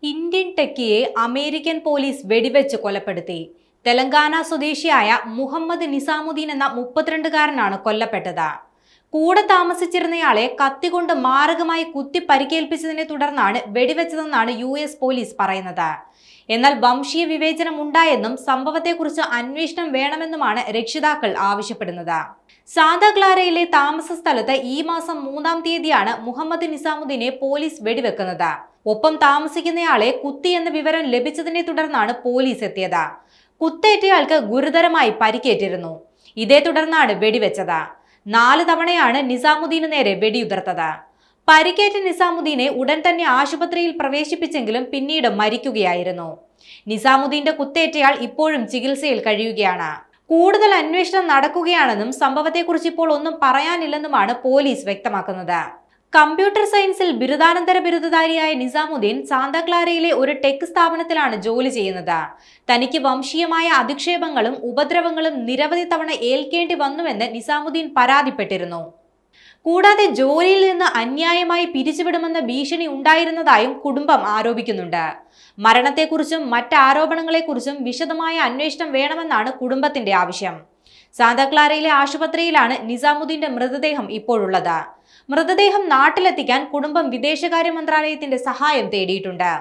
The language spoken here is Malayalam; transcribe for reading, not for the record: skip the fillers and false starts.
ഇന്ത്യൻ ടെക്കിയെ അമേരിക്കൻ പോലീസ് വെടിവെച്ച് കൊലപ്പെടുത്തി. തെലങ്കാന സ്വദേശിയായ മുഹമ്മദ് നിസാമുദ്ദീൻ എന്ന 32-കാരനാണ് കൊല്ലപ്പെട്ടത്. കൂടെ താമസിച്ചിരുന്നയാളെ കത്തികൊണ്ട് മാരകമായി കുത്തി പരിക്കേൽപ്പിച്ചതിനെ തുടർന്നാണ് വെടിവെച്ചതെന്നാണ് US പോലീസ് പറയുന്നത്. എന്നാൽ വംശീയ വിവേചനം ഉണ്ടായെന്നും സംഭവത്തെക്കുറിച്ച് അന്വേഷണം വേണമെന്നുമാണ് രക്ഷിതാക്കൾ ആവശ്യപ്പെടുന്നത്. സാന്താ ക്ലാരയിലെ താമസ സ്ഥലത്ത് ഈ മാസം 3-ാം തീയതിയാണ് മുഹമ്മദ് നിസാമുദ്ദീനെ പോലീസ് വെടിവെക്കുന്നത്. ഒപ്പം താമസിക്കുന്നയാളെ കുത്തിയെന്ന വിവരം ലഭിച്ചതിനെ തുടർന്നാണ് പോലീസ് എത്തിയത്. കുത്തേറ്റയാൾക്ക് ഗുരുതരമായി പരിക്കേറ്റിരുന്നു. ഇതേ തുടർന്നാണ് വെടിവെച്ചത്. 4 തവണയാണ് നിസാമുദ്ദീന് നേരെ വെടിയുതിർത്തത്. പരിക്കേറ്റ നിസാമുദ്ദീനെ ഉടൻ തന്നെ ആശുപത്രിയിൽ പ്രവേശിപ്പിച്ചെങ്കിലും പിന്നീട് മരിക്കുകയായിരുന്നു. നിസാമുദ്ദീന്റെ കുത്തേറ്റയാൾ ഇപ്പോഴും ചികിത്സയിൽ കഴിയുകയാണ്. കൂടുതൽ അന്വേഷണം നടക്കുകയാണെന്നും സംഭവത്തെക്കുറിച്ച് ഇപ്പോൾ ഒന്നും പറയാനില്ലെന്നുമാണ് പോലീസ് വ്യക്തമാക്കുന്നത്. കമ്പ്യൂട്ടർ സയൻസിൽ ബിരുദാനന്തര ബിരുദധാരിയായ നിസാമുദ്ദീൻ സാന്താ ക്ലാരയിലെ ഒരു ടെക് സ്ഥാപനത്തിലാണ് ജോലി ചെയ്യുന്നത്. തനിക്ക് വംശീയമായ അധിക്ഷേപങ്ങളും ഉപദ്രവങ്ങളും നിരവധി തവണ ഏൽക്കേണ്ടി വന്നുവെന്ന് നിസാമുദ്ദീൻ പരാതിപ്പെട്ടിരുന്നു. കൂടാതെ ജോലിയിൽ നിന്ന് അന്യായമായി പിരിച്ചുവിടുമെന്ന ഭീഷണി ഉണ്ടായിരുന്നതായും കുടുംബം ആരോപിക്കുന്നുണ്ട്. മരണത്തെക്കുറിച്ചും മറ്റ് ആരോപണങ്ങളെക്കുറിച്ചും വിശദമായ അന്വേഷണം വേണമെന്നാണ് കുടുംബത്തിന്റെ ആവശ്യം. സാന്താ ക്ലാരയിലെ ആശുപത്രിയിലാണ് നിസാമുദ്ദീന്റെ മൃതദേഹം ഇപ്പോഴുള്ളത്. മൃതദേഹം നാട്ടിലെത്തിക്കാൻ കുടുംബം വിദേശകാര്യ മന്ത്രാലയത്തിന്റെ സഹായം തേടിയിട്ടുണ്ട്.